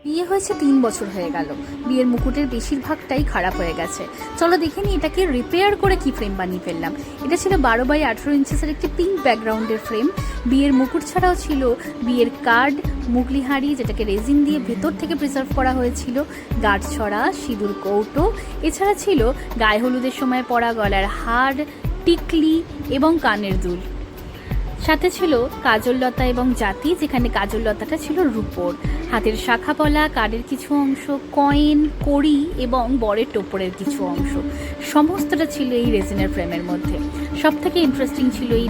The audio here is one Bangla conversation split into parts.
বিয়ে হয়েছে 3 বছর হয়ে গেল। বিয়ের মুকুটের বেশিরভাগটাই খারাপ হয়ে গেছে। চলো দেখে নিই এটাকে রিপেয়ার করে কি ফ্রেম বানিয়ে ফেললাম। এটা ছিল 12x18 ইঞ্চেসের একটি পিঙ্ক ব্যাকগ্রাউন্ডের ফ্রেম। বিয়ের মুকুট ছাড়াও ছিল বিয়ের কার্ড, মুগলি হাঁড়ি যেটাকে রেজিন দিয়ে ভেতর থেকে প্রিজার্ভ করা হয়েছিল, গাঁট ছড়া, সিঁদুর কৌটো, এছাড়া ছিল গায়ে হলুদের সময় পরা গলার হার, টিকলি এবং কানের দুল। সাথে ছিল কাজললতা এবং জাতি, যেখানে কাজললতাটা ছিল রূপোর। হাতের শাখা পলা, কার্ডের কিছু অংশ, কয়েন, কড়ি এবং বরের টোপরের কিছু অংশ, সমস্তটা ছিল এই রেজিনের ফ্রেমের মধ্যে। সব থেকে ইন্টারেস্টিং ছিল এই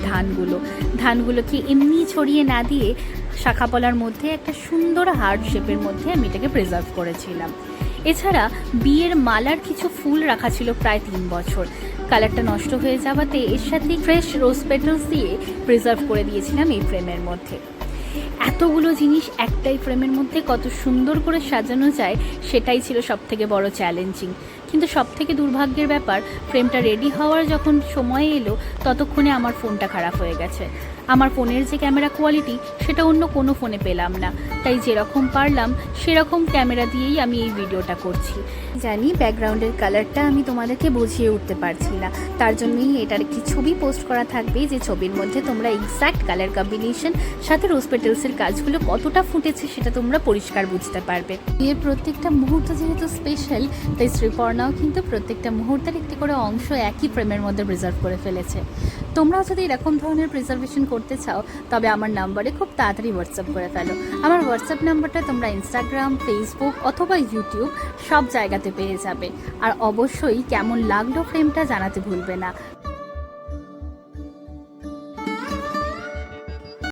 ধানগুলোকে এমনি ছড়িয়ে না দিয়ে শাখা পলার মধ্যে একটা সুন্দর হার্ট শেপের মধ্যে আমি এটাকে প্রিজার্ভ করেছিলাম। এছাড়া বিয়ের মালার কিছু ফুল রাখা ছিল প্রায় 3 বছর। কালারটা নষ্ট হয়ে যাওয়াতে এর সাথে ফ্রেশ রোজ পেটালস দিয়ে প্রিজার্ভ করে দিয়েছিলাম এই ফ্রেমের মধ্যে। এতগুলো জিনিস একটাই ফ্রেমের মধ্যে কত সুন্দর করে সাজানো যায় সেটাই ছিল সবথেকে বড় চ্যালেঞ্জিং। কিন্তু সবথেকে দুর্ভাগ্যের ব্যাপার, ফ্রেমটা রেডি হওয়ার যখন সময় এলো ততক্ষণে আমার ফোনটা খারাপ হয়ে গেছে। আমার ফোনের যে ক্যামেরা কোয়ালিটি সেটা অন্য কোনো ফোনে পেলাম না, তাই যেরকম পারলাম সেরকম ক্যামেরা দিয়েই আমি এই ভিডিওটা করছি। জানি ব্যাকগ্রাউন্ডের কালারটা আমি তোমাদেরকে বুঝিয়ে উঠতে পারছি না, তার জন্যই এটার একটি ছবি পোস্ট করা থাকবে, যে ছবির মধ্যে তোমরা এক্স্যাক্ট কালার কম্বিনেশন সাথে রোজ পেটালসের কাজগুলো কতটা ফুটেছে সেটা তোমরা পরিষ্কার বুঝতে পারবে। বিয়ের প্রত্যেকটা মুহূর্ত যেহেতু স্পেশাল, তাই শ্রীপর্ণাও কিন্তু প্রত্যেকটা মুহূর্তের একটি করে অংশ একই ফ্রেমের মধ্যে প্রিজার্ভ করে ফেলেছে। তোমরাও যদি এরকম ধরনের প্রিজার্ভেশন করতে চাও তবে আমার নাম্বারে খুব তাড়াতাড়ি হোয়াটসঅ্যাপ করে ফেলো। আমার হোয়াটসঅ্যাপ নাম্বারটা তোমরা ইনস্টাগ্রাম, ফেসবুক অথবা ইউটিউব সব জায়গাতে পেয়ে যাবে। আর অবশ্যই কেমন লাগলো ফ্রেমটা জানাতে ভুলবে না।